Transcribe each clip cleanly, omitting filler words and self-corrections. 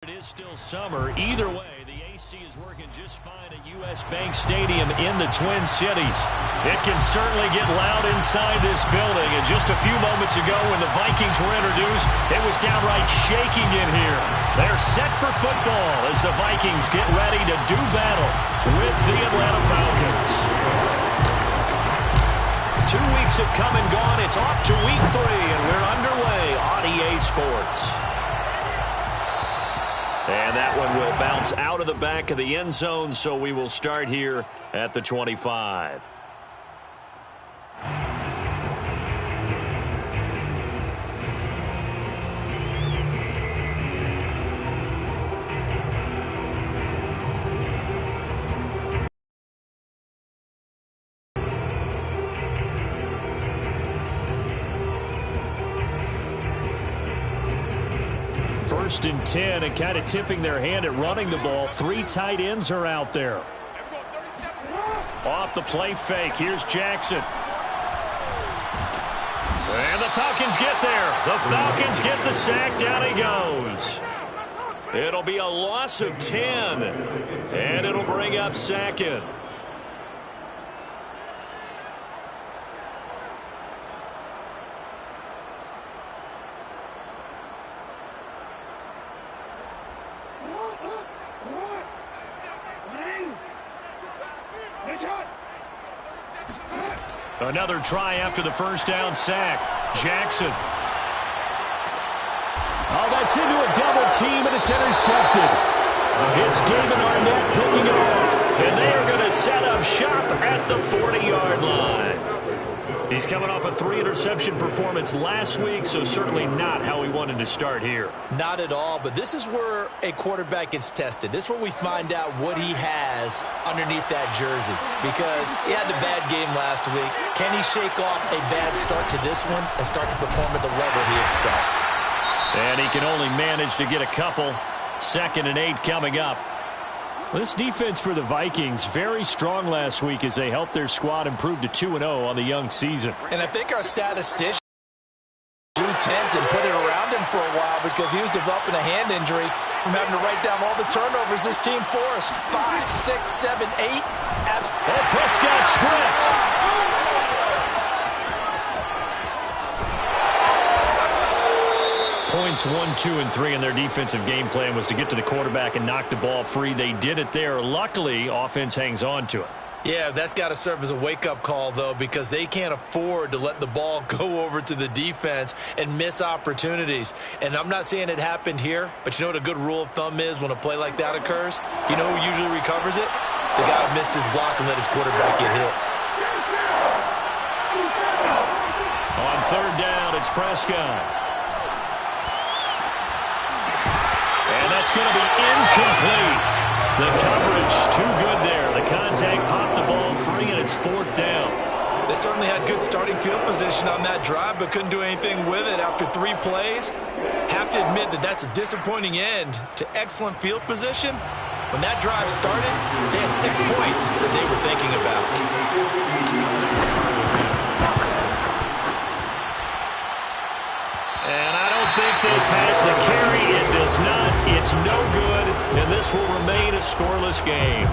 It is still summer. Either way, the AC is working just fine at U.S. Bank Stadium in the Twin Cities. It can certainly get loud inside this building. And just a few moments ago when the Vikings were introduced, it was downright shaking in here. They're set for football as the Vikings get ready to do battle with the Atlanta Falcons. 2 weeks have come and gone. It's off to week 3, and we're underway on EA Sports. And that one will bounce out of the back of the end zone, so we will start here at the 25. First and 10, and kind of tipping their hand at running the ball. 3 tight ends are out there. Off the play fake, here's Jackson. And the Falcons get there. The Falcons get the sack. Down he goes. It'll be a loss of 10, and it'll bring up 2nd. Another try after the first down sack. Jackson. Oh, that's into a double team, and it's intercepted. It's David Arnett picking it off, and they are going to set up shop at the 40-yard line. He's coming off a 3-interception performance last week, so certainly not how he wanted to start here. Not at all, but this is where a quarterback gets tested. This is where we find out what he has underneath that jersey, because he had a bad game last week. Can he shake off a bad start to this one and start to perform at the level he expects? And he can only manage to get a couple. 2nd and 8 coming up. This defense for the Vikings, very strong last week as they helped their squad improve to 2-0 on the young season. And I think our statistician drew tent and put it around him for a while because he was developing a hand injury from having to write down all the turnovers this team forced. 5, 6, 7, 8. And Prescott stripped. Points 1, 2, and 3 in their defensive game plan was to get to the quarterback and knock the ball free. They did it there. Luckily, offense hangs on to it. Yeah, that's got to serve as a wake-up call, though, because they can't afford to let the ball go over to the defense and miss opportunities. And I'm not saying it happened here, but you know what a good rule of thumb is when a play like that occurs? You know who usually recovers it? The guy who missed his block and let his quarterback get hit. On 3rd down, it's Prescott. And that's going to be incomplete. The coverage too good there. The contact popped the ball free, and it's 4th down. They certainly had good starting field position on that drive, but couldn't do anything with it after 3 plays. Have to admit that that's a disappointing end to excellent field position. When that drive started, they had 6 points that they were thinking about. And I don't think this has the carry. It does not. It's no good, and this will remain a scoreless game.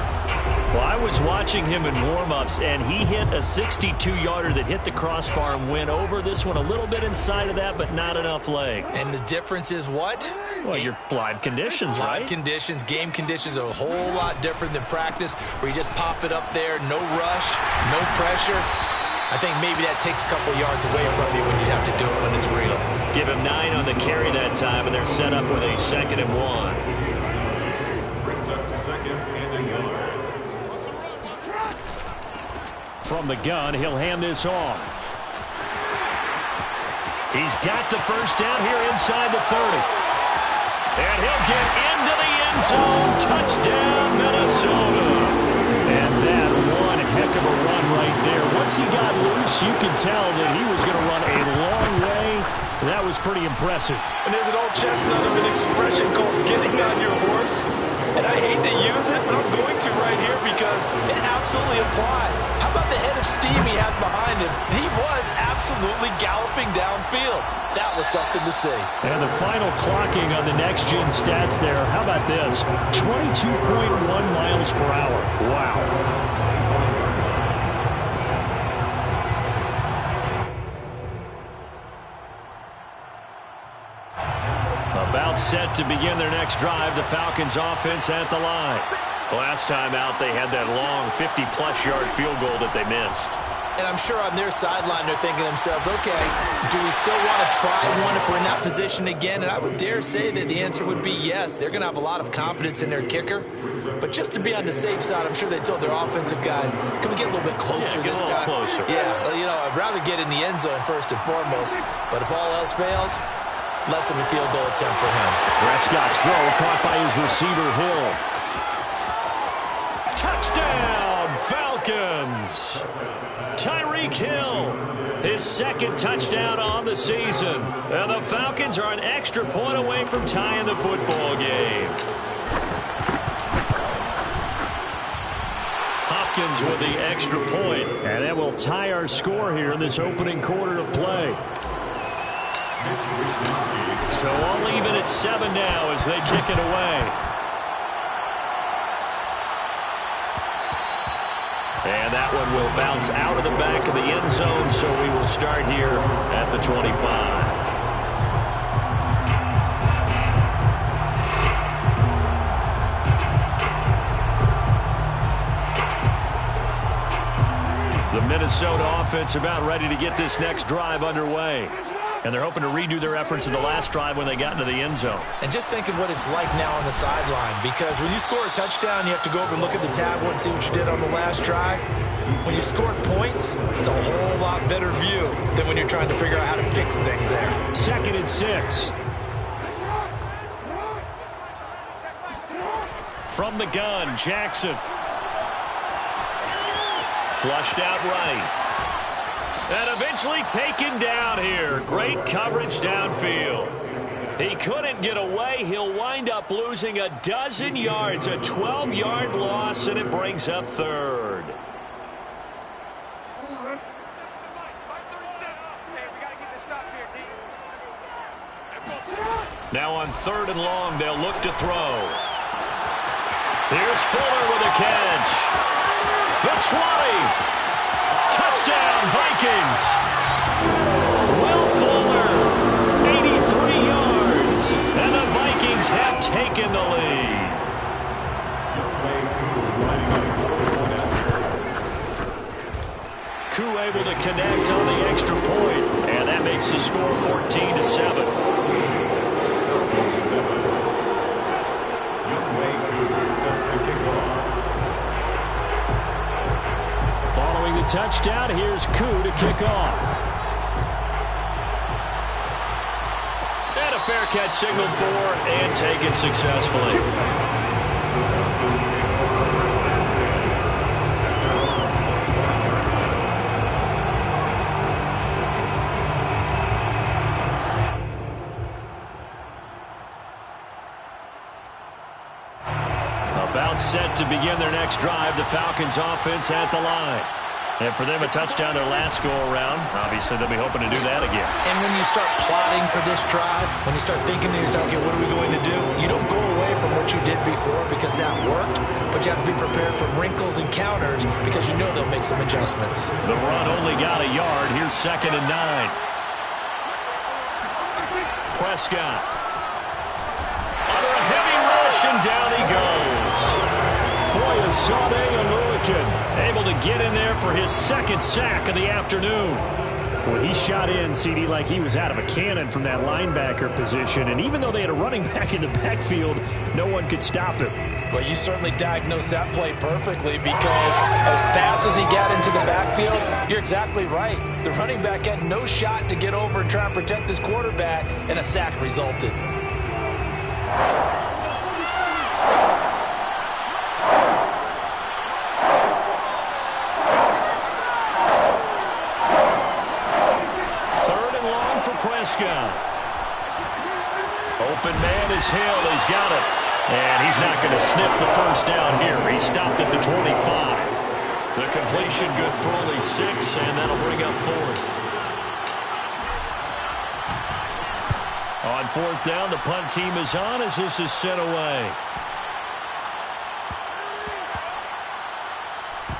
Well, I was watching him in warm-ups, and he hit a 62-yarder that hit the crossbar and went over. This one a little bit inside of that, but not enough leg. And the difference is what? Well, your live conditions, right? Live conditions, game conditions are a whole lot different than practice, where you just pop it up there, no rush, no pressure. I think maybe that takes a couple yards away from you when you have to do it when it's real. Give him 9 on the carry that time, and they're set up with a 2nd and 1. Brings up 2nd and 1. From the gun, he'll hand this off. He's got the first down here inside the 30. And he'll get into the end zone. Touchdown, Minnesota. And that one heck of a run right there. Once he got loose, you could tell that he was going to run a long way. That was pretty impressive. And there's an old chestnut of an expression called getting on your horse. And I hate to use it, but I'm going to right here because it absolutely applies. How about the head of steam he had behind him? He was absolutely absolutely galloping downfield. That was something to see. And the final clocking on the next-gen stats there, how about this? 22.1 miles per hour. Wow. About set to begin their next drive, the Falcons offense at the line. Last time out, they had that long 50-plus yard field goal that they missed. And I'm sure on their sideline they're thinking to themselves, okay, do we still want to try one if we're in that position again? And I would dare say that the answer would be yes. They're going to have a lot of confidence in their kicker. But just to be on the safe side, I'm sure they told their offensive guys, can we get a little bit closer this time? Closer. Yeah, you know, I'd rather get in the end zone first and foremost. But if all else fails, less of a field goal attempt for him. Prescott's throw caught by his receiver, Hill. Touchdown, Falcons! Tyreek Hill, his second touchdown on the season. And the Falcons are an extra point away from tying the football game. Hopkins with the extra point. And that will tie our score here in this opening quarter of play. So I'll leave it at 7 now as they kick it away. And that one will bounce out of the back of the end zone, so we will start here at the 25. The Minnesota offense about ready to get this next drive underway. And they're hoping to redo their efforts in the last drive when they got into the end zone. And just think of what it's like now on the sideline, because when you score a touchdown, you have to go over and look at the tablet and see what you did on the last drive. When you scored points, it's a whole lot better view than when you're trying to figure out how to fix things there. 2nd and 6. From the gun, Jackson. Flushed out right. And eventually taken down here. Great coverage downfield. He couldn't get away. He'll wind up losing a dozen yards, a 12-yard loss, and it brings up 3rd. Now on 3rd and long, they'll look to throw. Here's Fuller with a catch. The 20. Touchdown, Vikings. Will Fuller, 83 yards. And the Vikings have taken the lead. Koo able to connect on the extra point, and that makes the score 14-7. Following the touchdown, here's Koo to kick off. And a fair catch signaled for and taken successfully. About set to begin their next drive, the Falcons offense at the line. And for them, a touchdown their last go-around. Obviously, they'll be hoping to do that again. And when you start plotting for this drive, when you start thinking to yourself, okay, what are we going to do? You don't go away from what you did before because that worked, but you have to be prepared for wrinkles and counters because you know they'll make some adjustments. The run only got a yard. Here's 2nd and 9. Prescott. Under a heavy rush, and down he goes. Foyesade Oluwakin able to get in there for his 2nd sack of the afternoon. Well, he shot in, CD, like he was out of a cannon from that linebacker position. And even though they had a running back in the backfield, no one could stop him. Well, you certainly diagnosed that play perfectly because as fast as he got into the backfield, you're exactly right. The running back had no shot to get over and try and protect his quarterback, and a sack resulted. Prescott. Open man is Hill. He's got it. And he's not going to sniff the first down here. He stopped at the 25. The completion good for only 6, and that'll bring up 4th. On 4th down, the punt team is on as this is sent away.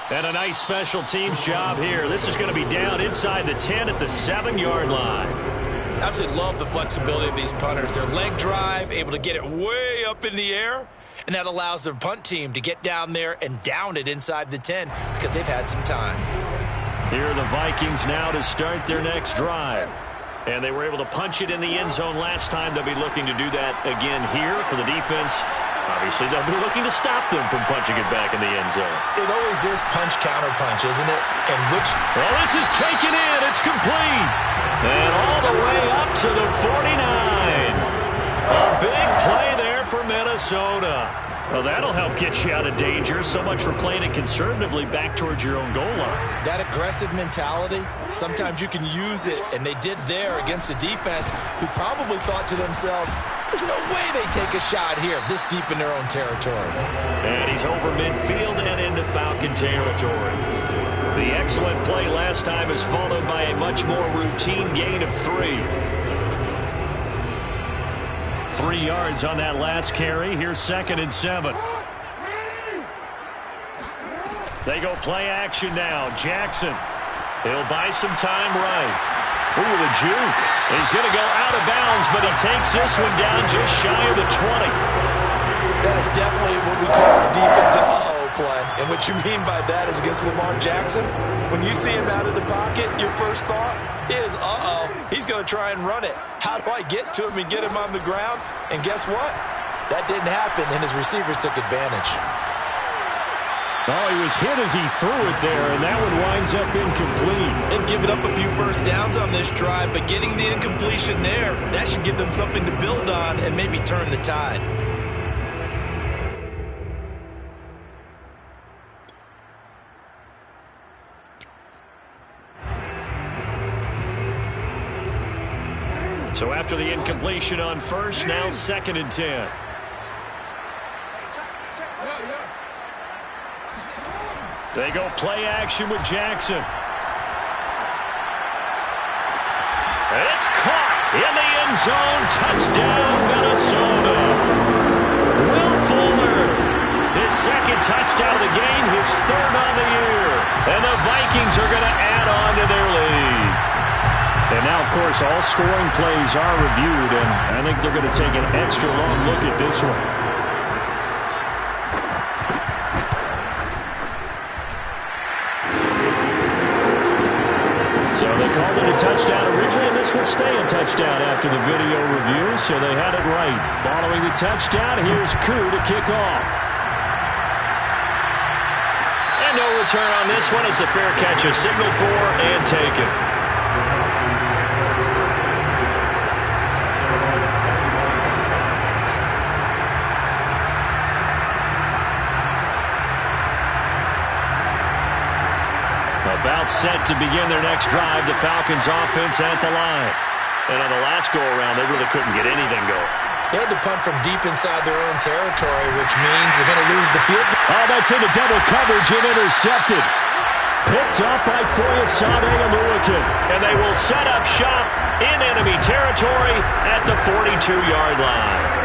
And a nice special teams job here. This is going to be down inside the 10 at the 7-yard line. Absolutely love the flexibility of these punters. Their leg drive, able to get it way up in the air, and that allows their punt team to get down there and down it inside the 10 because they've had some time. Here are the Vikings now to start their next drive. And they were able to punch it in the end zone last time. They'll be looking to do that again here for the defense. Obviously, they'll be looking to stop them from punching it back in the end zone. It always is punch-counter-punch, isn't it? And which... Well, this is taken in. It's complete. And all the way up to the 49. A big play there for Minnesota. Well, that'll help get you out of danger. So much for playing it conservatively back towards your own goal line. That aggressive mentality, sometimes you can use it, and they did there against a defense who probably thought to themselves, there's no way they take a shot here this deep in their own territory. And he's over midfield and into Falcon territory. The excellent play last time is followed by a much more routine gain of 3. 3 yards on that last carry. Here's 2nd and 7. They go play action now. Jackson. He'll buy some time right. Ooh, the juke. He's going to go out of bounds, but he takes this one down just shy of the 20. That is definitely what we call a defensive uh-oh play. And what you mean by that is against Lamar Jackson, when you see him out of the pocket, your first thought is, uh-oh, he's going to try and run it. How do I get to him and get him on the ground? And guess what? That didn't happen, and his receivers took advantage. Oh, he was hit as he threw it there, and that one winds up incomplete. They've given up a few first downs on this drive, but getting the incompletion there, that should give them something to build on and maybe turn the tide. So after the incompletion on first, now 2nd and 10. They go play action with Jackson. It's caught in the end zone. Touchdown, Minnesota. Will Fuller, his 2nd touchdown of the game, his 3rd on the year. And the Vikings are going to add on to their lead. And now, of course, all scoring plays are reviewed, and I think they're going to take an extra long look at this one. So they called it a touchdown originally, and this will stay a touchdown after the video review, so they had it right. Following the touchdown, here's Koo to kick off. And no return on this one as the fair catch is signaled for and taken. About set to begin their next drive, the Falcons offense at the line. And on the last go-around, they really couldn't get anything going. They had to punt from deep inside their own territory, which means they're going to lose the field. Oh, that's into double coverage and intercepted. Picked up by Foyesade Oluwakin. And they will set up shop in enemy territory at the 42-yard line.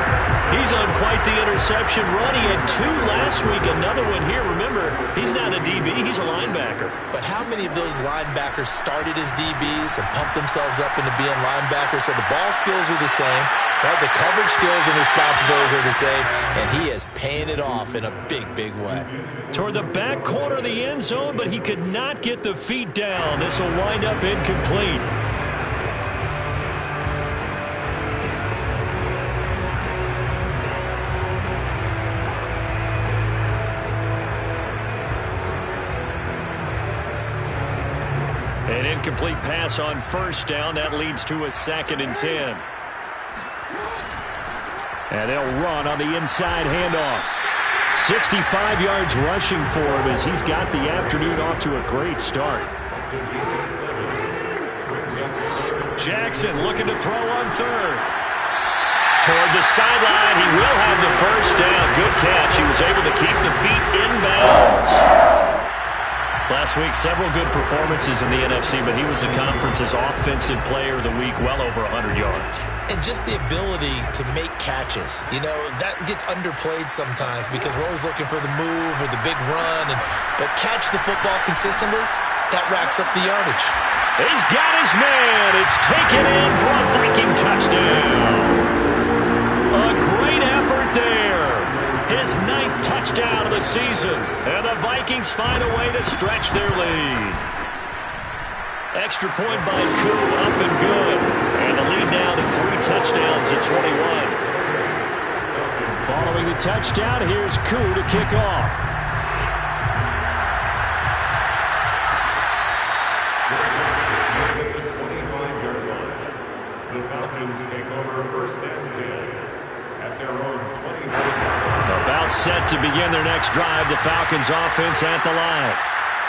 He's on quite the interception run. He had 2 last week, another one here. Remember, he's not a DB, he's a linebacker. But how many of those linebackers started as DBs and pumped themselves up into being linebackers? So the ball skills are the same, right? The coverage skills and responsibilities are the same, and he is paying it off in a big, big way. Toward the back corner of the end zone, but he could not get the feet down. This will wind up incomplete. An incomplete pass on first down. That leads to a 2nd and 10. And they'll run on the inside handoff. 65 yards rushing for him as he's got the afternoon off to a great start. Jackson looking to throw on 3rd. Toward the sideline, he will have the first down. Good catch. He was able to keep the feet inbounds. Last last week. Several good performances in the NFC, but he was the conference's offensive player of the week, well over 100 yards. And just the ability to make catches. You know, that gets underplayed sometimes because we're always looking for the move or the big run. But catch the football consistently, that racks up the yardage. He's got his man. It's taken in for a Viking touchdown. A great effort there. His 9th touchdown of the season. And the Vikings find a way to stretch their lead. Extra point by Koo, up and good. And the lead now to 3 touchdowns at 21. Following the touchdown, here's Koo to kick off. At the 25-yard line, the Falcons take over first and 10 at their own 25. About set to begin their next drive. The Falcons offense at the line.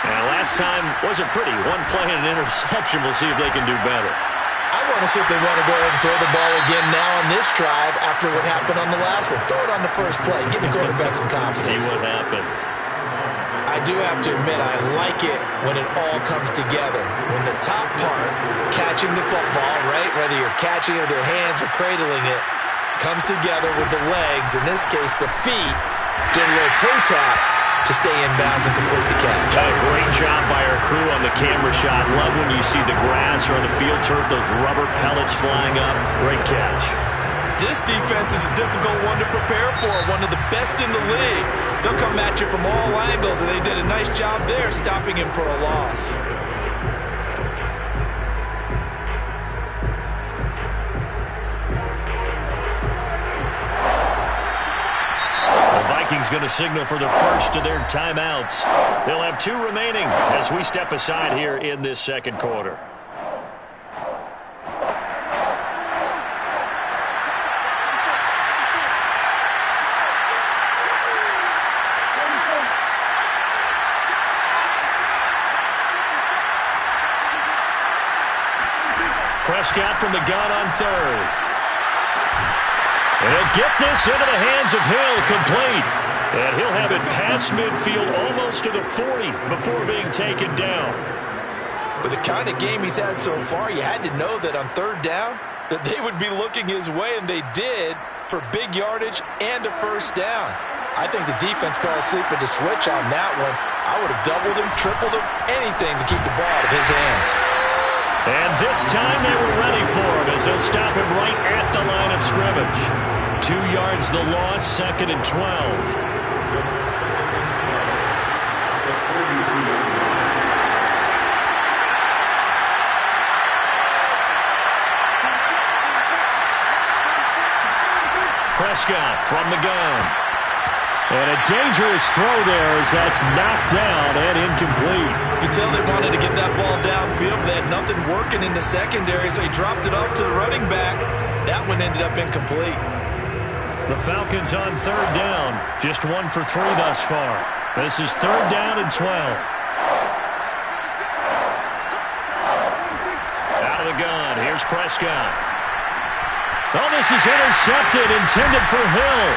Now, last time wasn't pretty. One play and an interception. We'll see if they can do better. I want to see if they want to go ahead and throw the ball again now on this drive after what happened on the last one. Throw it on the first play. Give the quarterback some confidence. See what happens. I do have to admit, I like it when it all comes together. When the top part, catching the football, right, whether you're catching it with your hands or cradling it, comes together with the legs, in this case the feet, doing a little toe tap to stay in bounds and complete the catch. A great job by our crew on the camera shot. Love when you see the grass or on the field turf, those rubber pellets flying up. Great catch. This defense is a difficult one to prepare for, one of the best in the league. They'll come at you from all angles, and they did a nice job there stopping him for a loss. Vikings going to signal for the first of their timeouts. They'll have 2 remaining as we step aside here in this second quarter. Prescott from the gun on 3rd. He'll get this into the hands of Hill, complete. And he'll have it past midfield almost to the 40 before being taken down. With the kind of game he's had so far, you had to know that on 3rd down that they would be looking his way, and they did, for big yardage and a first down. I think the defense fell asleep at the switch on that one. I would have doubled him, tripled him, anything to keep the ball out of his hands. And this time they were ready for him as they'll stop him right at the line of scrimmage. 2 yards the loss, 2nd and 12. Prescott from the gun. And a dangerous throw there as that's knocked down and incomplete. You could tell they wanted to get that ball downfield. They had nothing working in the secondary, so he dropped it off to the running back. That one ended up incomplete. The Falcons on 3rd down. Just 1 for 3 thus far. This is 3rd down and 12. Out of the gun. Here's Prescott. Oh, this is intercepted, intended for Hill.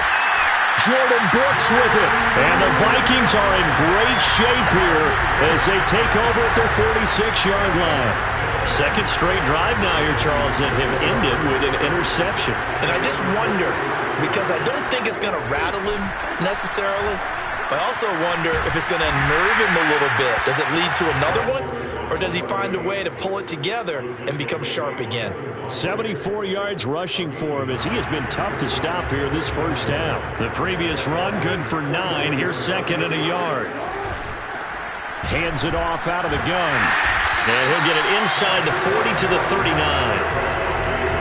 Jordan Brooks with it. And the Vikings are in great shape here as they take over at their 46-yard line. Second straight drive now here, Charles, that have ended with an interception. And I just wonder, because I don't think it's going to rattle him necessarily, but I also wonder if it's going to unnerve him a little bit. Does it lead to another one? Or does he find a way to pull it together and become sharp again? 74 yards rushing for him as he has been tough to stop here this first half. The previous run good for 9. Here's 2nd and a yard. Hands it off out of the gun. And he'll get it inside the 40 to the 39.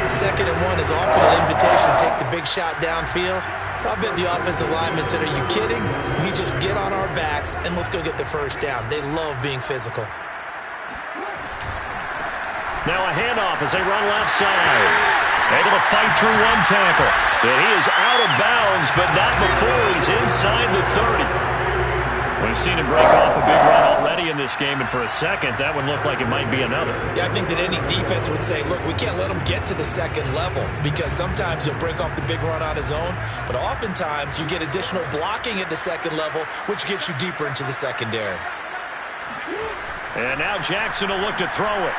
2nd and 1 is often an invitation to take the big shot downfield. I bet the offensive linemen said, are you kidding? We just get on our backs and let's go get the first down. They love being physical. Now a handoff as they run left side. Able to fight through one tackle. And he is out of bounds, but not before he's inside the 30. We've seen him break off a big run already in this game, and for a second, that one looked like it might be another. Yeah, I think that any defense would say, look, we can't let him get to the second level because sometimes he'll break off the big run on his own, but oftentimes you get additional blocking at the second level, which gets you deeper into the secondary. And now Jackson will look to throw it.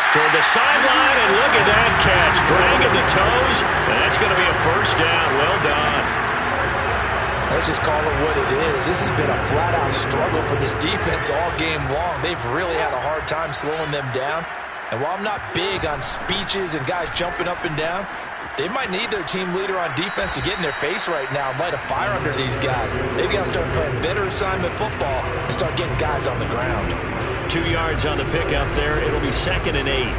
Toward the sideline, and look at that catch. Dragging the toes, and that's going to be a first down. Well done. Let's just call it what it is. This has been a flat-out struggle for this defense all game long. They've really had a hard time slowing them down. And while I'm not big on speeches and guys jumping up and down, they might need their team leader on defense to get in their face right now and light a fire under these guys. They've got to start playing better assignment football and start getting guys on the ground. 2 yards on the pickup there. It'll be 2nd and 8.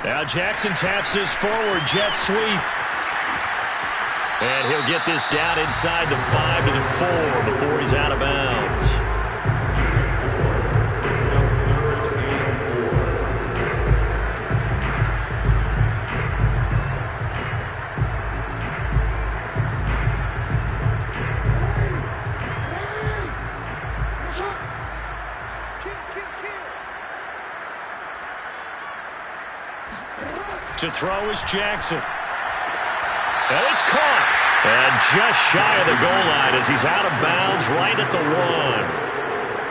Now Jackson taps his forward jet sweep. And he'll get this down inside the 5 to the 4 before he's out of bounds. To throw is Jackson. And it's caught. And just shy of the goal line as he's out of bounds right at the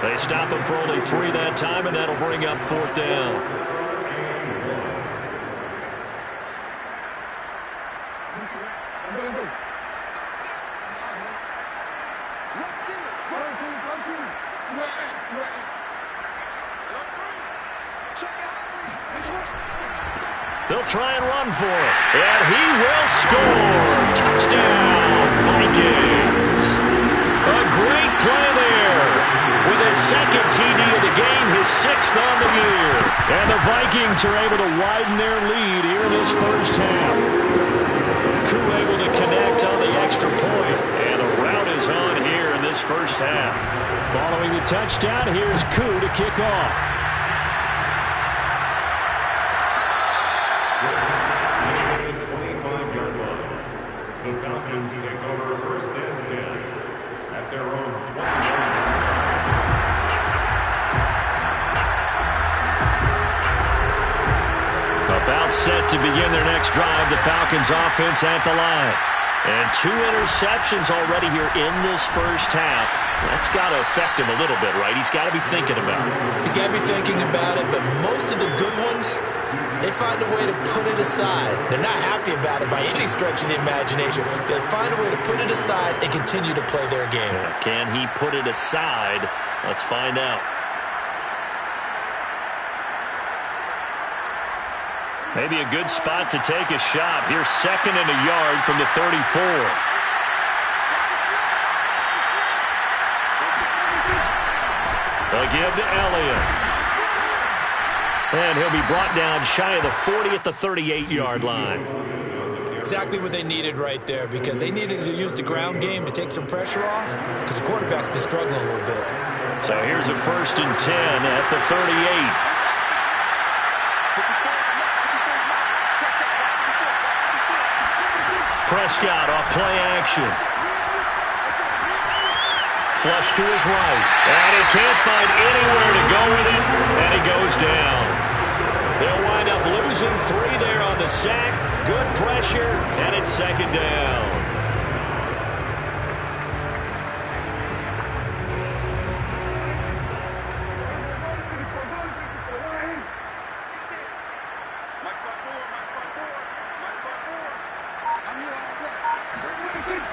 1. They stop him for only 3 that time, and that'll bring up 4th down. They'll try and run for it. And he will score. Touchdown, Vikings. A great play there. With his 2nd TD of the game, his 6th on the year. And the Vikings are able to widen their lead here in this first half. Koo able to connect on the extra point. And the route is on here in this first half. Following the touchdown, here's Koo to kick off. The Falcons take over 1st and 10 at their own 20. About set to begin their next drive, the Falcons offense at the line. And 2 interceptions already here in this first half. That's got to affect him a little bit, right? He's got to be thinking about it. He's got to be thinking about it, but most of the good ones, they find a way to put it aside. They're not happy about it by any stretch of the imagination. They find a way to put it aside and continue to play their game. Can he put it aside? Let's find out. Maybe a good spot to take a shot. Here's 2nd and a yard from the 34. They'll give to Elliott. And he'll be brought down shy of the 40 at the 38-yard line. Exactly what they needed right there, because they needed to use the ground game to take some pressure off, because the quarterback's been struggling a little bit. So here's a 1st and 10 at the 38. Prescott off play action. Flush to his right. And he can't find anywhere to go with it. And he goes down. They'll wind up losing 3 there on the sack. Good pressure. And it's 2nd down.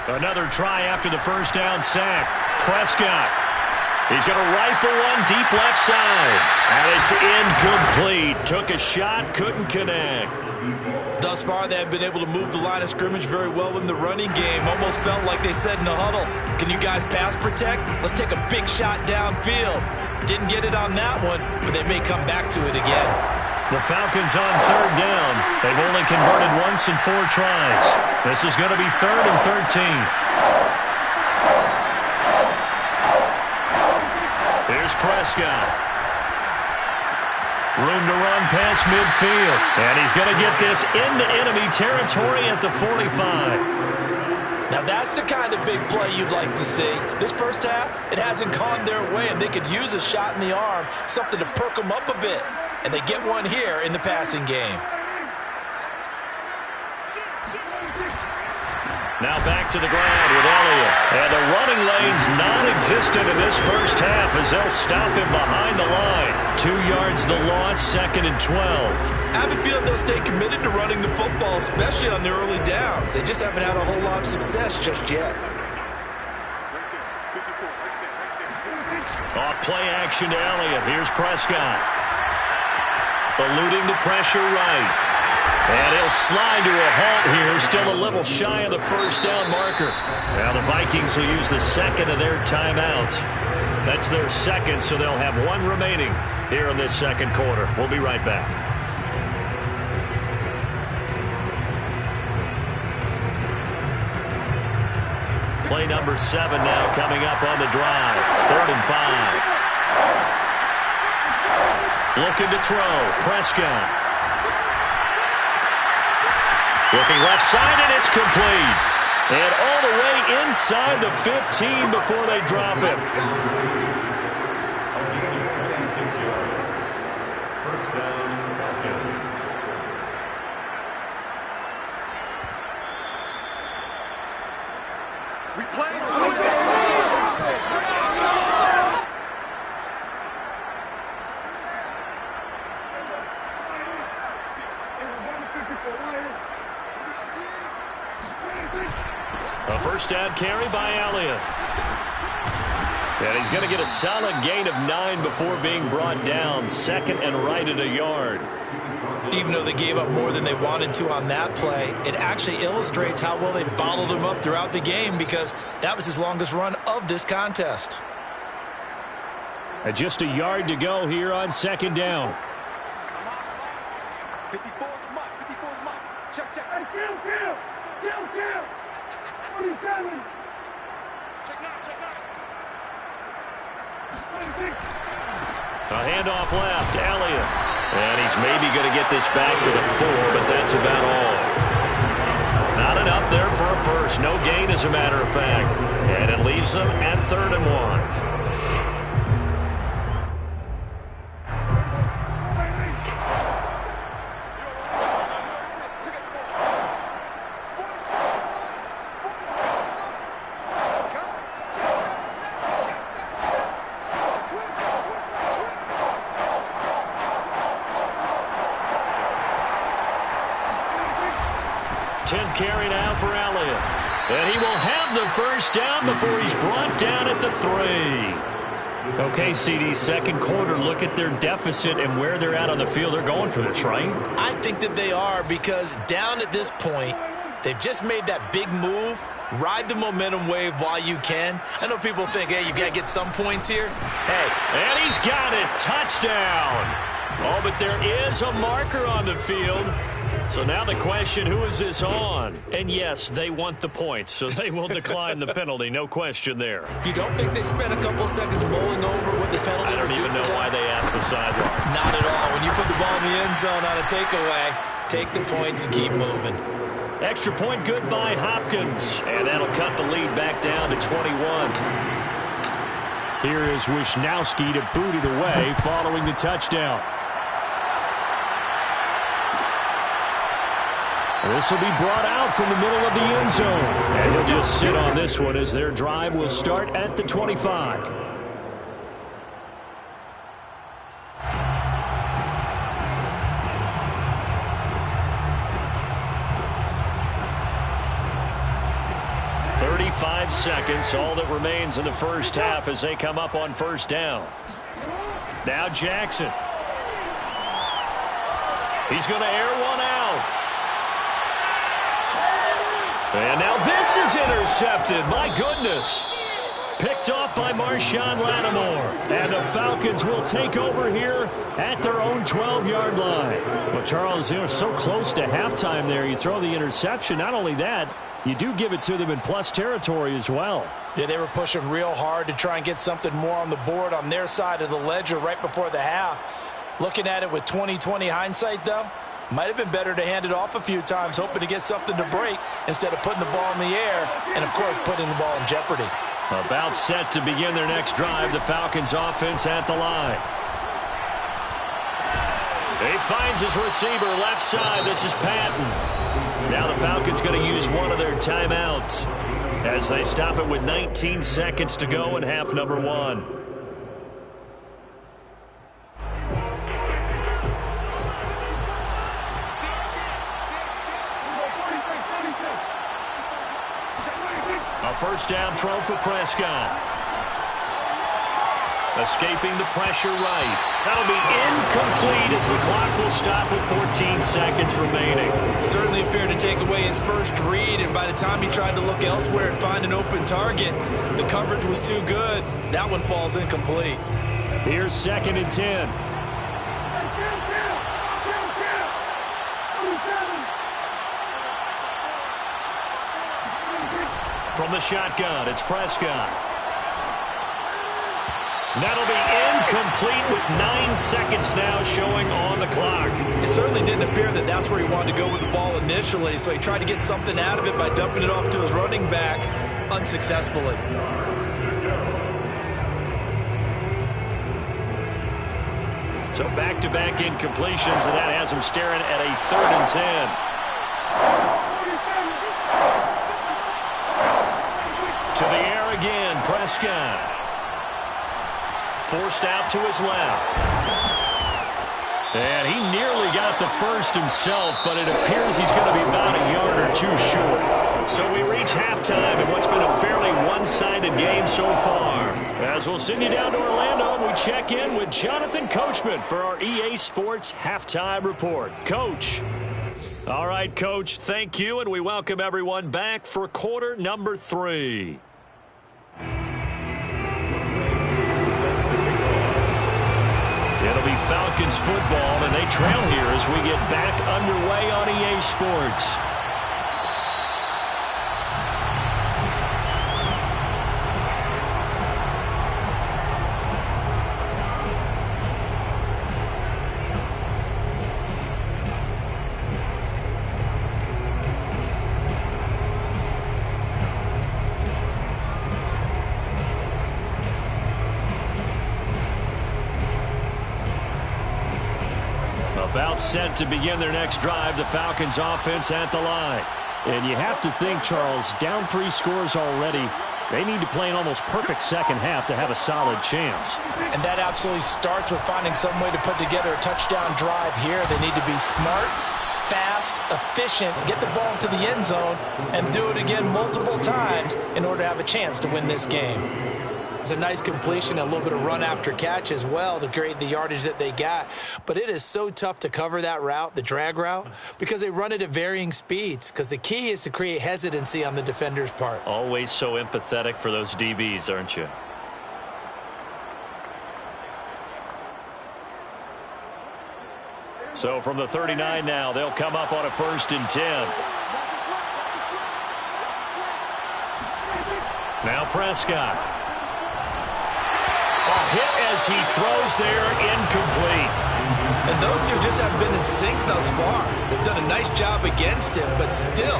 Another try after the first down sack. Prescott. He's going to rifle one deep left side. And it's incomplete. Took a shot, couldn't connect. Thus far, they have been able to move the line of scrimmage very well in the running game. Almost felt like they said in the huddle, can you guys pass protect? Let's take a big shot downfield. Didn't get it on that one, but they may come back to it again. The Falcons on 3rd down. They've only converted once in 4 tries. This is going to be 3rd and 13. Here's Prescott. Room to run past midfield. And he's going to get this into enemy territory at the 45. Now that's the kind of big play you'd like to see. This first half, it hasn't gone their way, and they could use a shot in the arm, something to perk them up a bit. And they get one here in the passing game. Now back to the ground with Elliott. And the running lane's non-existent in this first half as they'll stop him behind the line. 2 yards the loss, 2nd and 12. I have a feeling they'll stay committed to running the football, especially on the early downs. They just haven't had a whole lot of success just yet. Off play action to Elliott. Here's Prescott. Eluding the pressure right. And he'll slide to a halt here, still a little shy of the first down marker. Now the Vikings will use the second of their timeouts. That's their second, so they'll have one remaining here in this second quarter. We'll be right back. Play number 7 now coming up on the drive. 3rd and 5. Looking to throw. Prescott. Looking left side, and it's complete. And all the way inside the 15 before they drop it. A gain of 26 yards. First down, Falcons. We play. A first down carry by Elliott. And he's going to get a solid gain of 9 before being brought down. 2nd and right at a yard. Even though they gave up more than they wanted to on that play, it actually illustrates how well they bottled him up throughout the game because that was his longest run of this contest. And just a yard to go here on 2nd down. 54's mark. 54's mark. Check. Hey, kill. 47. Check now. A handoff left, Elliott. And he's maybe going to get this back to the 4, but that's about all. Not enough there for a first. No gain, as a matter of fact. And it leaves them at 3rd and 1. Carry now for Elliott. And he will have the first down before he's brought down at the 3. Okay, CD, second quarter, look at their deficit and where they're at on the field. They're going for this, right? I think that they are because down at this point, they've just made that big move. Ride the momentum wave while you can. I know people think, hey, you got to get some points here. Hey. And he's got it. Touchdown. Oh, but there is a marker on the field. So now the question, who is this on? And yes, they want the points, so they will decline the penalty. No question there. You don't think they spent a couple seconds mulling over what the penalty I don't even know why they asked the sideline. Not at all. When you put the ball in the end zone on a takeaway, take the points and keep moving. Extra point good by Hopkins. And that'll cut the lead back down to 21. Here is Wisnowski to boot it away following the touchdown. This will be brought out from the middle of the end zone. And he'll just sit on this one as their drive will start at the 25. "35 seconds, all that remains in the first half as they come up on first down. Now Jackson. He's going to air one out. And now this is intercepted. My goodness. Picked off by Marshawn Lattimore. And the Falcons will take over here at their own 12-yard line. Well, Charles, they're so close to halftime there. You throw the interception. Not only that, you do give it to them in plus territory as well. Yeah, they were pushing real hard to try and get something more on the board on their side of the ledger right before the half. Looking at it with 20/20 hindsight, though, Might have been better to hand it off a few times, hoping to get something to break instead of putting the ball in the air and, of course, putting the ball in jeopardy. About set to begin their next drive, the Falcons offense at the line. He finds his receiver left side. This is Patton. Now the Falcons going to use one of their timeouts as they stop it with 19 seconds to go in half number 1. A first down throw for Prescott. Escaping the pressure right. That'll be incomplete as the clock will stop with 14 seconds remaining. Certainly appeared to take away his first read, and by the time he tried to look elsewhere and find an open target, the coverage was too good. That one falls incomplete. Here's 2nd and 10. From the shotgun, it's Prescott. That'll be incomplete with 9 seconds now showing on the clock. It certainly didn't appear that that's where he wanted to go with the ball initially, so he tried to get something out of it by dumping it off to his running back unsuccessfully. So back-to-back incompletions, and that has him staring at a 3rd and 10. To the air again, Prescott. Forced out to his left. And he nearly got the first himself, but it appears he's going to be about a yard or two short. So we reach halftime in what's been a fairly one-sided game so far. As we'll send you down to Orlando, and we check in with Jonathan Coachman for our EA Sports Halftime Report. Coach. All right, Coach, thank you, and we welcome everyone back for quarter number 3. It'll be Falcons football, and they trail here as we get back underway on EA Sports. About set to begin their next drive, the Falcons offense at the line. And you have to think, Charles, down 3 scores already. They need to play an almost perfect second half to have a solid chance. And that absolutely starts with finding some way to put together a touchdown drive here. They need to be smart, fast, efficient, get the ball into the end zone, and do it again multiple times in order to have a chance to win this game. It's a nice completion, a little bit of run after catch as well to create the yardage that they got. But it is so tough to cover that route, the drag route, because they run it at varying speeds. Because the key is to create hesitancy on the defender's part. Always so empathetic for those DBs, aren't you? So from the 39 now, they'll come up on a 1st and 10. Now Prescott. A hit as he throws there, incomplete. And those two just haven't been in sync thus far. They've done a nice job against him, but still,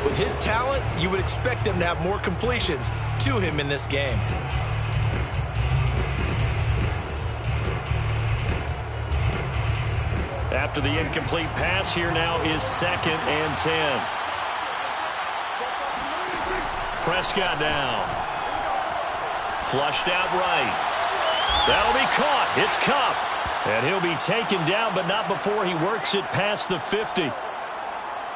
with his talent, you would expect them to have more completions to him in this game. After the incomplete pass, here now is 2nd and 10. Prescott now. Flushed out right. That'll be caught. It's Cup. And he'll be taken down, but not before he works it past the 50.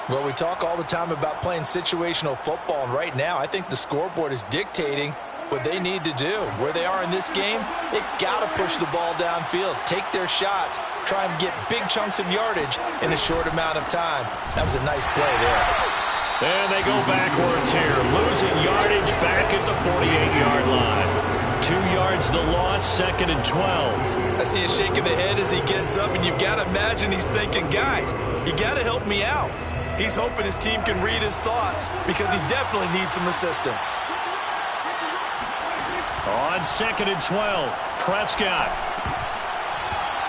Well, we talk all the time about playing situational football, and right now I think the scoreboard is dictating what they need to do. Where they are in this game, they've got to push the ball downfield, take their shots, try and get big chunks of yardage in a short amount of time. That was a nice play there. And they go backwards here, losing yardage back at the 48-yard line. 2 yards the loss, 2nd and 12. I see a shake of the head as he gets up, and you've got to imagine he's thinking, guys, you got to help me out. He's hoping his team can read his thoughts because he definitely needs some assistance. On 2nd and 12, Prescott.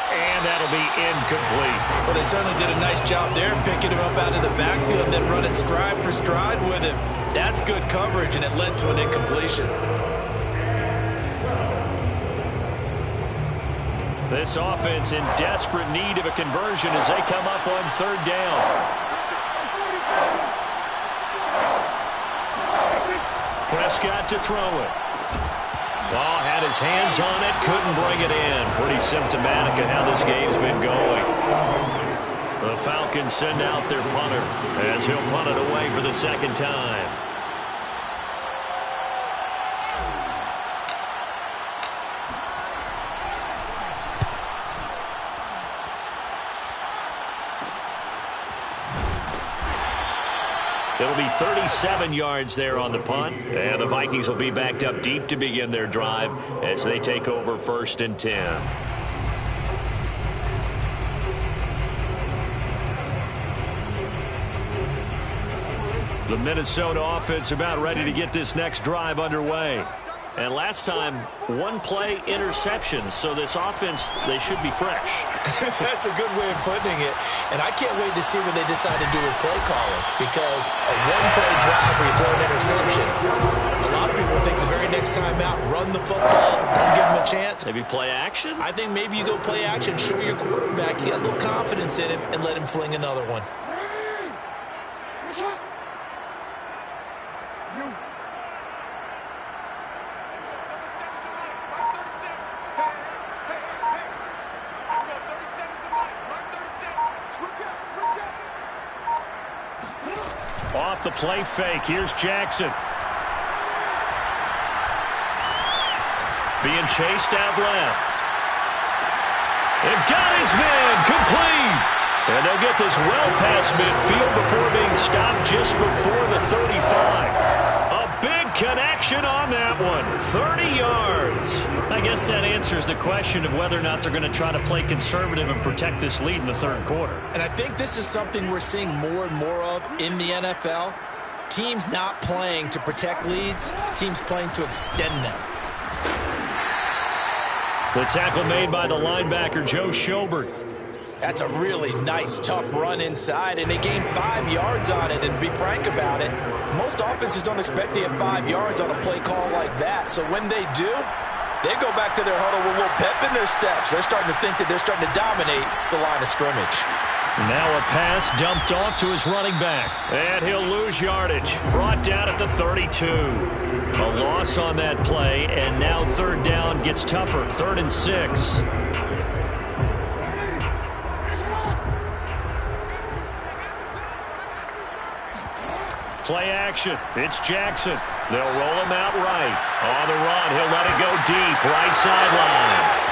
And that'll to be incomplete. Well, they certainly did a nice job there, picking him up out of the backfield and then running stride for stride with him. That's good coverage, and it led to an incompletion. This offense in desperate need of a conversion as they come up on third down. Prescott to throw it. Oh, had his hands on it, couldn't bring it in. Pretty symptomatic of how this game's been going. The Falcons send out their punter as he'll punt it away for the second time. It'll be 37 yards there on the punt. And the Vikings will be backed up deep to begin their drive as they take over 1st and 10. The Minnesota offense about ready to get this next drive underway. And last time, one play interception. So this offense, they should be fresh. That's a good way of putting it. And I can't wait to see what they decide to do with play calling. Because a one-play drive where you throw an interception, a lot of people think the very next time out, run the football, don't give them a chance. Maybe play action? I think maybe you go play action, show your quarterback, you got a little confidence in him, and let him fling another one. Off the play fake. Here's Jackson. Being chased out left. And got his man complete. And they'll get this well past midfield before being stopped just before the 35. A big connection on that one. 30 yards. I guess that answers the question of whether or not they're going to try to play conservative and protect this lead in the third quarter. And I think this is something we're seeing more and more of in the NFL. Teams not playing to protect leads, teams playing to extend them. The tackle made by the linebacker, Joe Schobert. That's a really nice, tough run inside, and they gained 5 yards on it. And to be frank about it, most offenses don't expect to get 5 yards on a play call like that. So when they do, they go back to their huddle with a little pep in their steps. They're starting to think that they're starting to dominate the line of scrimmage. Now a pass dumped off to his running back. And he'll lose yardage. Brought down at the 32. A loss on that play, and now third down gets tougher. 3rd and 6. Play action. It's Jackson. They'll roll him out right. On the run, he'll let it go deep. Right sideline.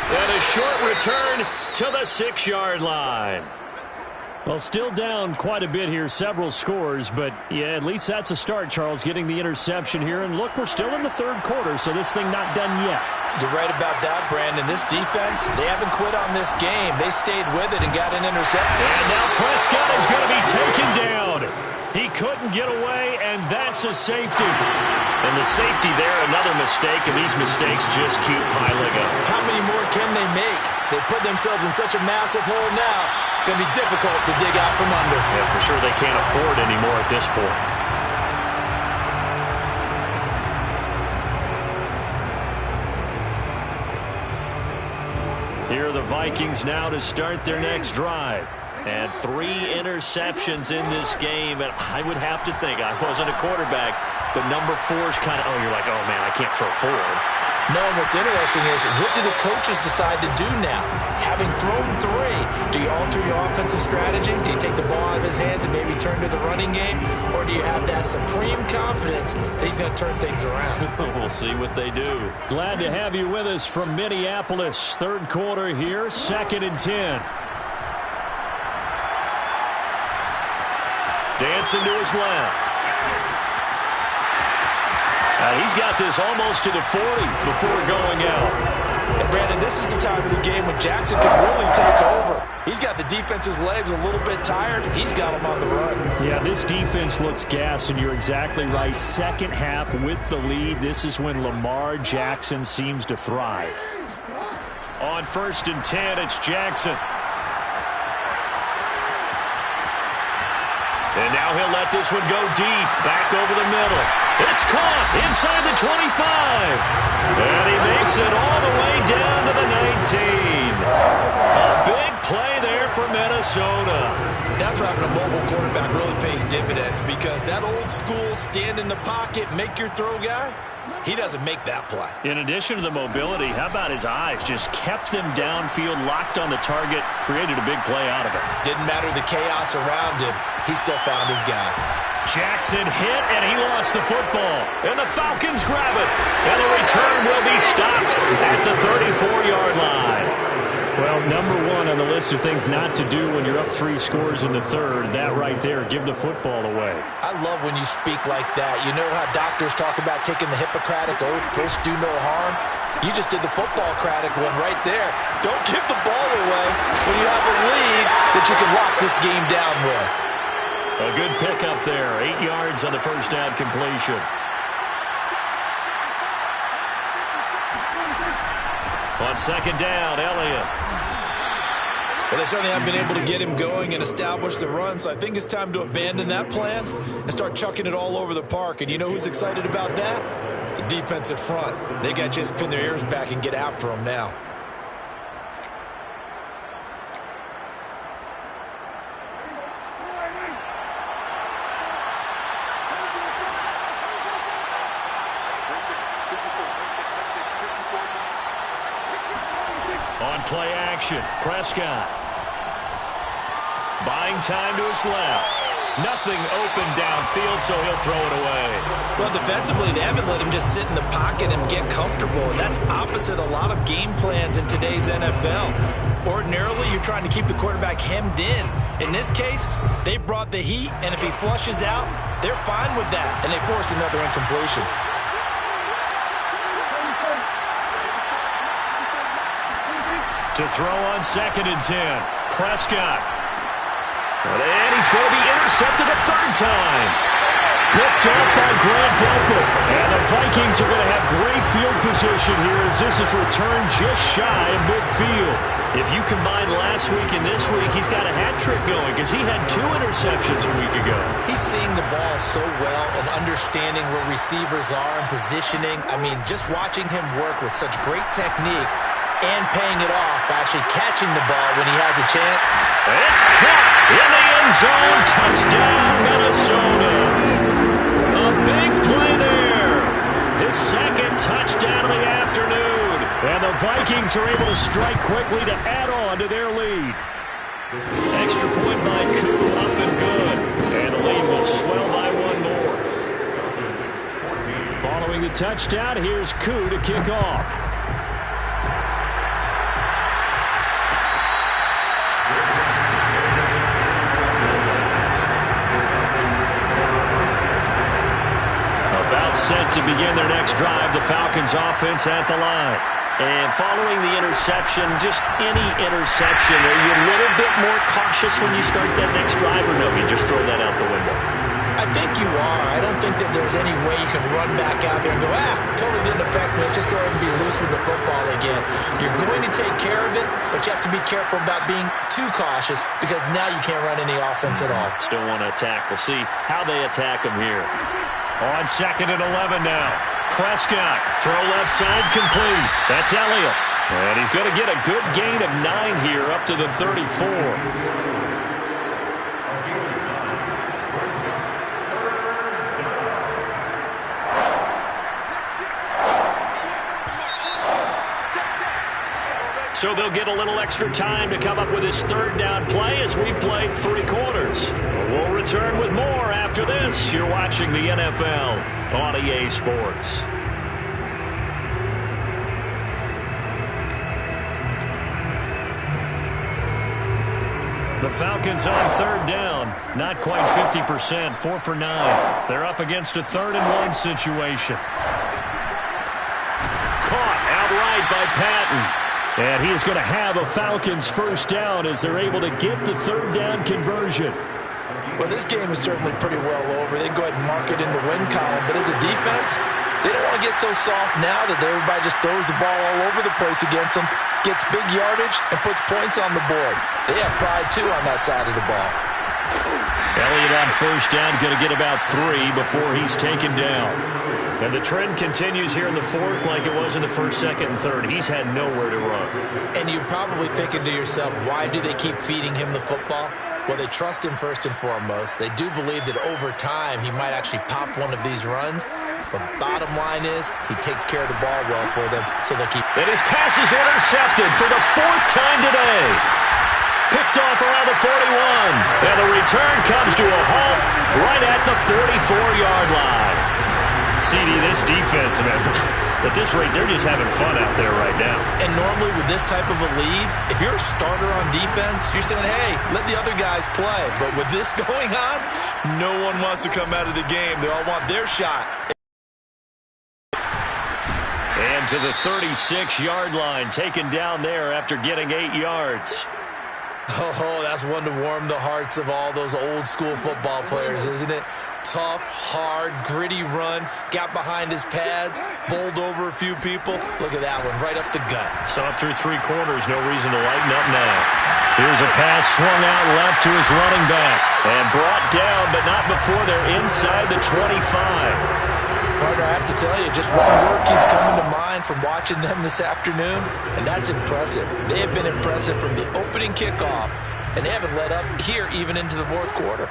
And a short return to the 6-yard line. Well, still down quite a bit here, several scores, but yeah, at least that's a start, Charles, getting the interception here. And look, we're still in the third quarter, so this thing not done yet. You're right about that, Brandon. This defense, they haven't quit on this game. They stayed with it and got an interception. And now Prescott is going to be taken down. He couldn't get away, and that's a safety. And the safety there, another mistake, and these mistakes just keep piling up. How many more can they make? They put themselves in such a massive hole now. Going to be difficult to dig out from under. Yeah, for sure they can't afford any more at this point. Here are the Vikings now to start their next drive. And 3 interceptions in this game. And I would have to think, I wasn't a quarterback, but number 4 is kind of, you're like, oh, man, I can't throw forward. No, and what's interesting is, what do the coaches decide to do now? Having thrown 3, do you alter your offensive strategy? Do you take the ball out of his hands and maybe turn to the running game? Or do you have that supreme confidence that he's going to turn things around? We'll see what they do. Glad to have you with us from Minneapolis. Third quarter here, 2nd and 10. Dancing to his left. He's got this almost to the 40 before going out. And Brandon, this is the time of the game when Jackson can really take over. He's got the defense's legs a little bit tired. He's got them on the run. Yeah, this defense looks gassed, and you're exactly right. Second half with the lead, this is when Lamar Jackson seems to thrive. On 1st and 10, it's Jackson. And now he'll let this one go deep, back over the middle. It's caught inside the 25. And he makes it all the way down to the 19. A big play there for Minnesota. That's where having a mobile quarterback really pays dividends, because that old school stand in the pocket, make your throw guy, he doesn't make that play. In addition to the mobility, how about his eyes? Just kept them downfield, locked on the target, created a big play out of it. Didn't matter the chaos around him. He still found his guy. Jackson hit, and he lost the football. And the Falcons grab it. And the return will be stopped at the 34-yard line. Well, number one on the list of things not to do when you're up 3 scores in the third, that right there, give the football away. I love when you speak like that. You know how doctors talk about taking the Hippocratic oath, first do no harm? You just did the football-cratic one right there. Don't give the ball away when you have a lead that you can lock this game down with. A good pickup there, 8 yards on the first down completion. On 2nd down, Elliott. Well, they certainly haven't been able to get him going and establish the run, so I think it's time to abandon that plan and start chucking it all over the park. And you know who's excited about that? The defensive front. They got to just pin their ears back and get after him now. On play action, Prescott. Buying time to his left. Nothing open downfield, so he'll throw it away. Well, defensively, they haven't let him just sit in the pocket and get comfortable, and that's opposite a lot of game plans in today's NFL. Ordinarily, you're trying to keep the quarterback hemmed in. In this case, they brought the heat, and if he flushes out, they're fine with that, and they force another incompletion. To throw on 2nd and 10, Prescott. And he's going to be intercepted a 3rd time. Picked up by Grant Delpit. And the Vikings are going to have great field position here as this is returned just shy of midfield. If you combine last week and this week, he's got a hat trick going because he had 2 interceptions a week ago. He's seeing the ball so well and understanding where receivers are and positioning. I mean, just watching him work with such great technique and paying it off by actually catching the ball when he has a chance. It's caught in the end zone. Touchdown, Minnesota. A big play there. His 2nd touchdown of the afternoon. And the Vikings are able to strike quickly to add on to their lead. Extra point by Koo, up and good. And the lead will swell by 1 more. Following the touchdown, here's Koo to kick off. Set to begin their next drive, the Falcons offense at the line. And following the interception, just any interception, are you a little bit more cautious when you start that next drive, or no, you just throw that out the window? I think you are. I don't think that there's any way you can run back out there and go, totally didn't affect me. Let's just go ahead and be loose with the football again. You're going to take care of it, but you have to be careful about being too cautious because now you can't run any offense at all. Still want to attack. We'll see how they attack them here. On 2nd and 11 now. Prescott, throw left side complete. That's Elliott. And he's going to get a good gain of 9 here up to the 34. So they'll get a little extra time to come up with his 3rd down play as we've played 3 quarters. We'll return with more after this. You're watching the NFL on EA Sports. The Falcons on 3rd down. Not quite 50%, 4 for 9. They're up against a 3rd and 1 situation. Caught outright by Patton. And he is going to have a Falcons 1st down as they're able to get the 3rd down conversion. Well, this game is certainly pretty well over. They can go ahead and mark it in the win column. But as a defense, They don't want to get so soft now that everybody just throws the ball all over the place against them, gets big yardage, and puts points on the board. They have pride, too, on that side of the ball. Elliott on first down, going to get about 3 before he's taken down. And the trend continues here in the fourth like it was in the first, second, and third. He's had nowhere to run. And you're probably thinking to yourself, why do they keep feeding him the football? Well, they trust him first and foremost. They do believe that over time he might actually pop one of these runs. But bottom line is he takes care of the ball well for them, so they'll keep. And his pass is intercepted for the 4th time today. Picked off around the 41. And the return comes to a halt right at the 34-yard line. CD, this defense, man, at this rate, they're just having fun out there right now. And normally with this type of a lead, if you're a starter on defense, you're saying, hey, let the other guys play. But with this going on, no one wants to come out of the game. They all want their shot. And to the 36-yard line, taken down there after getting 8 yards. Oh, that's one to warm the hearts of all those old-school football players, isn't it? Tough, hard, gritty run, got behind his pads, bowled over a few people. Look at that one, right up the gut. So up through 3 quarters, no reason to lighten up now. Here's a pass swung out left to his running back. And brought down, but not before they're inside the 25. Partner, I have to tell you, just one word keeps coming to mind from watching them this afternoon, and that's impressive. They have been impressive from the opening kickoff, and they haven't let up here even into the fourth quarter.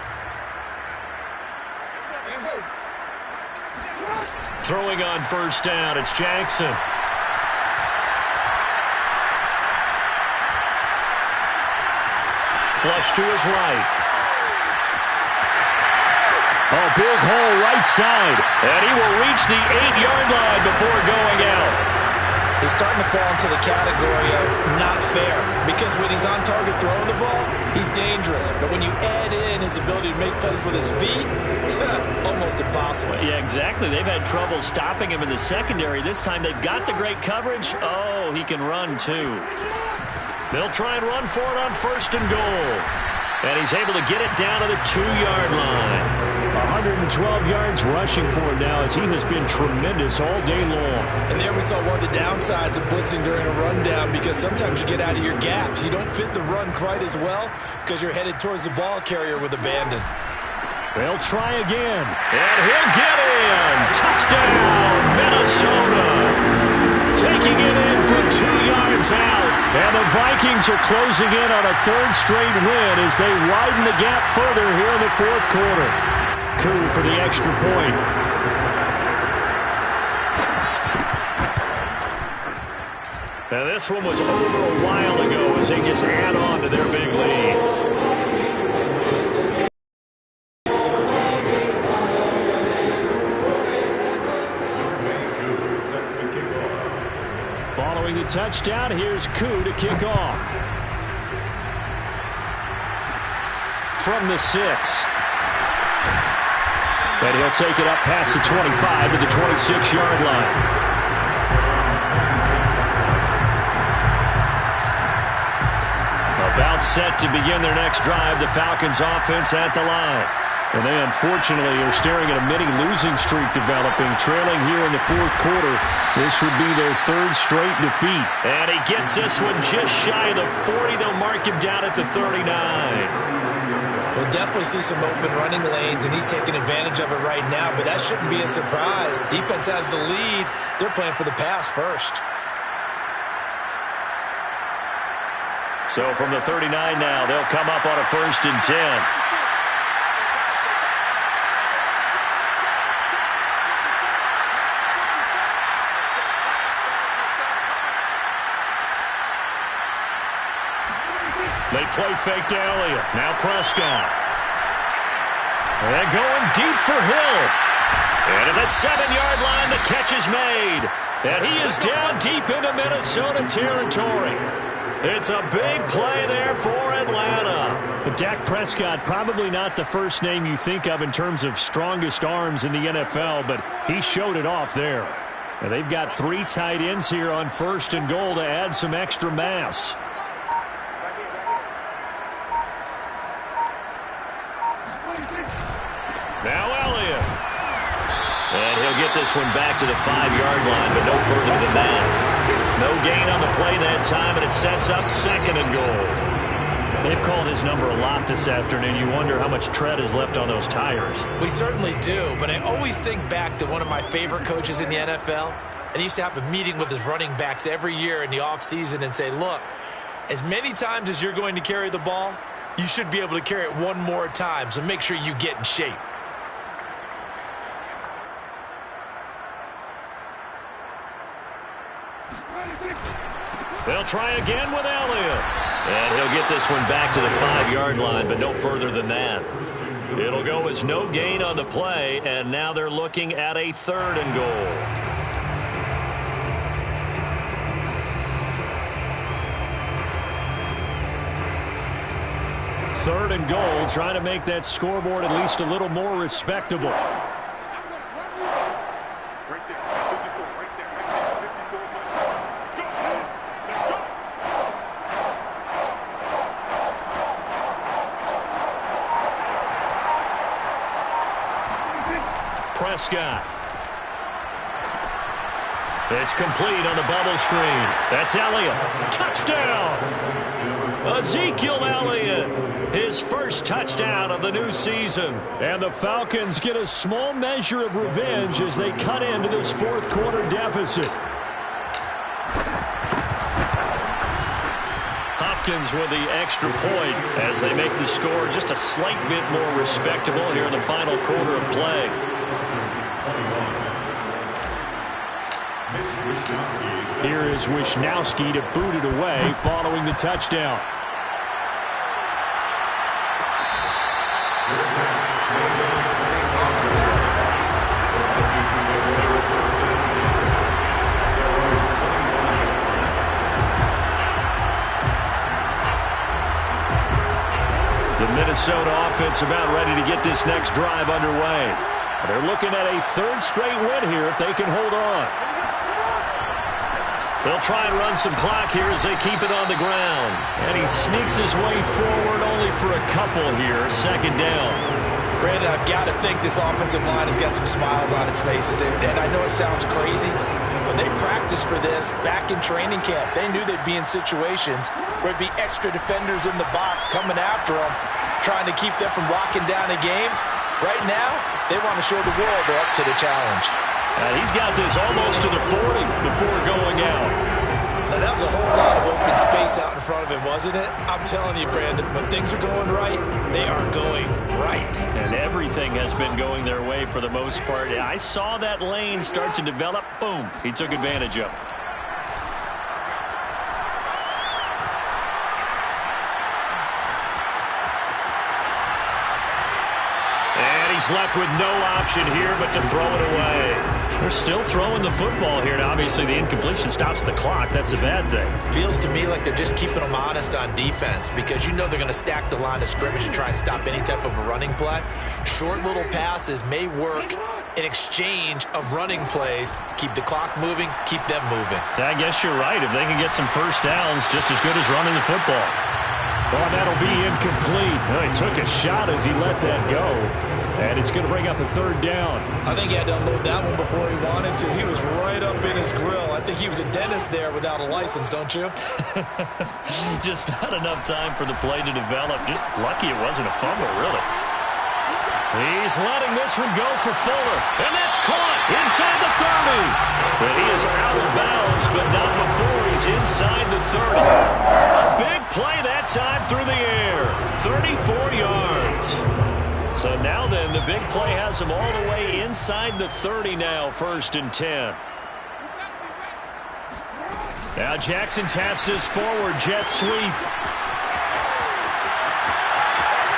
Throwing on first down, it's Jackson. Flush to his right. Oh, big hole right side. And he will reach the 8-yard line before going out. He's starting to fall into the category of not fair, because when he's on target throwing the ball, he's dangerous. But when you add in his ability to make plays with his feet, almost impossible. Yeah, exactly. They've had trouble stopping him in the secondary. This time they've got the great coverage. Oh, he can run too. They'll try and run for it on first and goal. And he's able to get it down to the 2-yard line. 112 yards rushing for him now, as he has been tremendous all day long. And there we saw one of the downsides of blitzing during a rundown, because sometimes you get out of your gaps. You don't fit the run quite as well because you're headed towards the ball carrier with abandon. They'll try again. And he'll get in. Touchdown, Minnesota. Taking it in from 2 yards out. And the Vikings are closing in on a 3rd straight win as they widen the gap further here in the fourth quarter. Coup for the extra point. Now this one was over a while ago as they just add on to their big lead. Following the touchdown, here's Koo to kick off. From the 6. And he'll take it up past the 25 to the 26-yard line. About set to begin their next drive, the Falcons offense at the line. And they unfortunately are staring at a mini-losing streak developing, trailing here in the fourth quarter. This would be their 3rd straight defeat. And he gets this one just shy of the 40. They'll mark him down at the 39. We'll definitely see some open running lanes, and he's taking advantage of it right now, but that shouldn't be a surprise. Defense has the lead. They're playing for the pass first. So from the 39 now, they'll come up on a 1st and 10. They play fake to Elliott. Now Prescott. And going deep for Hill. And at the 7-yard line, the catch is made. And he is down deep into Minnesota territory. It's a big play there for Atlanta. But Dak Prescott, probably not the first name you think of in terms of strongest arms in the NFL, but he showed it off there. And they've got 3 tight ends here on 1st and goal to add some extra mass. Now Elliott. And he'll get this one back to the 5-yard line, but no further than that. No gain on the play that time, and it sets up 2nd and goal. They've called his number a lot this afternoon. You wonder how much tread is left on those tires. We certainly do, but I always think back to one of my favorite coaches in the NFL. And he used to have a meeting with his running backs every year in the offseason and say, look, as many times as you're going to carry the ball, you should be able to carry it one more time, so make sure you get in shape. They'll try again with Elliott. And he'll get this one back to the 5-yard line, but no further than that. It'll go as no gain on the play, and now they're looking at a 3rd and goal. Third and goal, trying to make that scoreboard at least a little more respectable. Prescott. It's complete on the bubble screen. That's Elliott. Touchdown! Ezekiel Elliott, his first touchdown of the new season. And the Falcons get a small measure of revenge as they cut into this 4th quarter deficit. Hopkins with the extra point as they make the score just a slight bit more respectable here in the final quarter of play. Here is Wishnowski to boot it away following the touchdown. The Minnesota offense about ready to get this next drive underway. They're looking at a 3rd straight win here if they can hold on. They'll try and run some clock here as they keep it on the ground. And he sneaks his way forward only for a couple here. 2nd down. Brandon, I've got to think this offensive line has got some smiles on its faces. And I know it sounds crazy, but they practiced for this back in training camp. They knew they'd be in situations where there'd be extra defenders in the box coming after them, trying to keep them from locking down a game. Right now, they want to show the world they're up to the challenge. He's got this almost to the 40 before going out. Now, that was a whole lot of open space out in front of him, wasn't it? I'm telling you, Brandon, when things are going right, they are going right. And everything has been going their way for the most part. I saw that lane start to develop. Boom. He took advantage of it. He's left with no option here but to throw it away. They're still throwing the football here. Now, obviously, the incompletion stops the clock. That's a bad thing. Feels to me like they're just keeping them honest on defense because you know they're going to stack the line of scrimmage and try and stop any type of a running play. Short little passes may work in exchange of running plays. Keep the clock moving, keep them moving. I guess you're right. If they can get some first downs, just as good as running the football. Well, that'll be incomplete. Well, he took a shot as he let that go. And it's going to bring up a 3rd down. I think he had to unload that one before he wanted to. He was right up in his grill. I think he was a dentist there without a license, don't you? Just not enough time for the play to develop. Just lucky it wasn't a fumble, really. He's letting this one go for Fuller. And that's caught inside the 30. But he is out of bounds, but not before he's inside the 30. A big play that time through the air. 34 yards. So now then, the big play has him all the way inside the 30 now, 1st and 10. Now Jackson taps this forward jet sweep.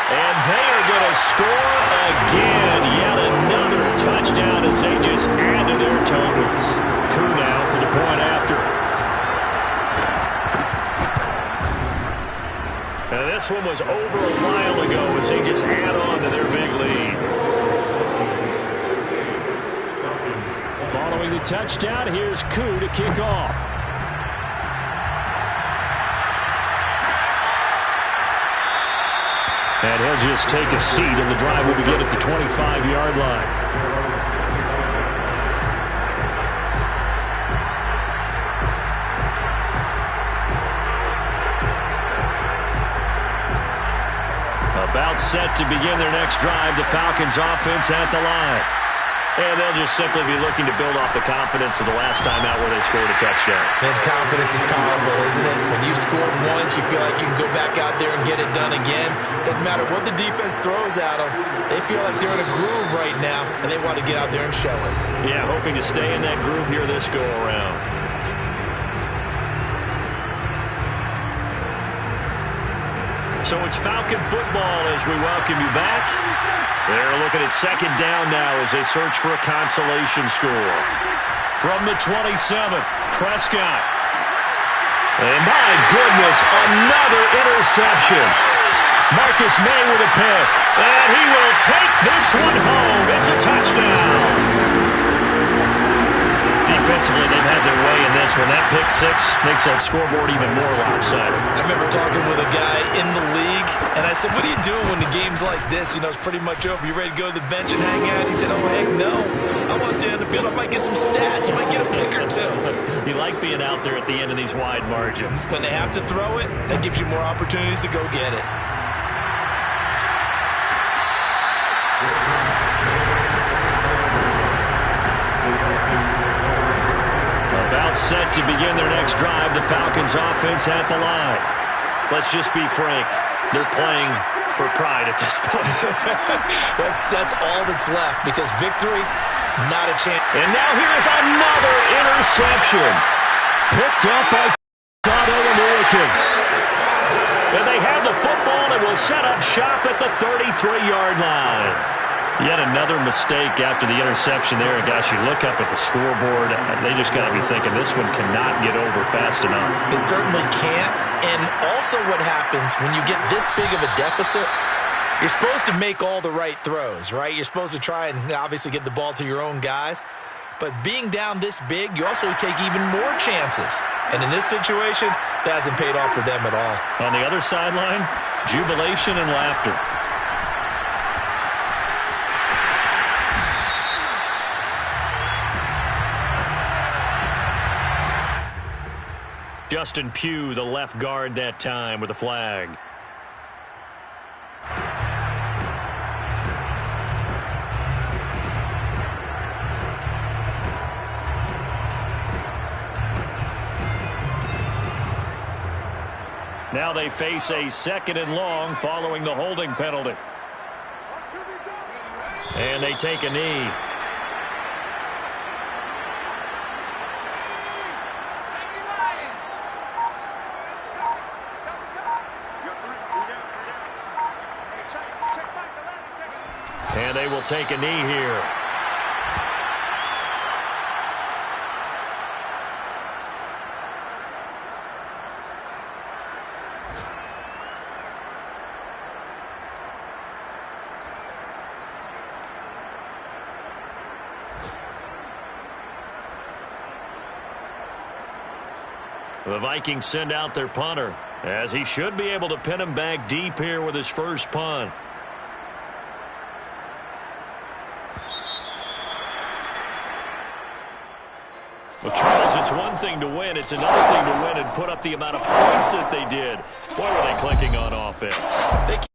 And they are going to score again. Yet another touchdown as they just add to their totals. Coup now for the point after. Now this one was over a while ago as they just add on to their big lead. Following the touchdown, here's Coup to kick off. And he'll just take a seat, and the drive will begin at the 25-yard line. About set to begin their next drive, the Falcons offense at the line. And they'll just simply be looking to build off the confidence of the last time out where they scored a touchdown. And confidence is powerful, isn't it? When you scored once, you feel like you can go back out there and get it done again. Doesn't matter what the defense throws at them. They feel like they're in a groove right now, and they want to get out there and show it. Yeah, hoping to stay in that groove here this go-around. So it's Falcon football as we welcome you back. They're looking at second down now as they search for a consolation score. From the 27, Prescott. And my goodness, another interception. Marcus May with a pick. And he will take this one home. It's a touchdown. Defensively, they've had their way in this one. That pick six makes that scoreboard even more lopsided. I remember talking with a guy in the league, and I said, what do you do when the game's like this? You know, it's pretty much over. You ready to go to the bench and hang out? He said, oh, heck no. I want to stay on the field. I might get some stats. I might get a pick or two. You like being out there at the end of these wide margins. When they have to throw it, that gives you more opportunities to go get it. About set to begin their next drive, the Falcons offense at the line. Let's just be frank. They're playing for pride at this point. That's all that's left, because victory, not a chance. And now here's another interception. Picked up by American. And they have the football and will set up shop at the 33-yard line. Yet another mistake after the interception there. And gosh, you look up at the scoreboard, they just got to be thinking this one cannot get over fast enough. It certainly can't. And also what happens when you get this big of a deficit, you're supposed to make all the right throws, right? You're supposed to try and obviously get the ball to your own guys. But being down this big, you also take even more chances. And in this situation, that hasn't paid off for them at all. On the other sideline, jubilation and laughter. Justin Pugh, the left guard that time with a flag. Now they face a second and long following the holding penalty. And they take a knee. And they will take a knee here. The Vikings send out their punter, as he should be able to pin him back deep here with his first punt. Well, Charles, it's one thing to win. It's another thing to win and put up the amount of points that they did. Boy, were they clicking on offense. They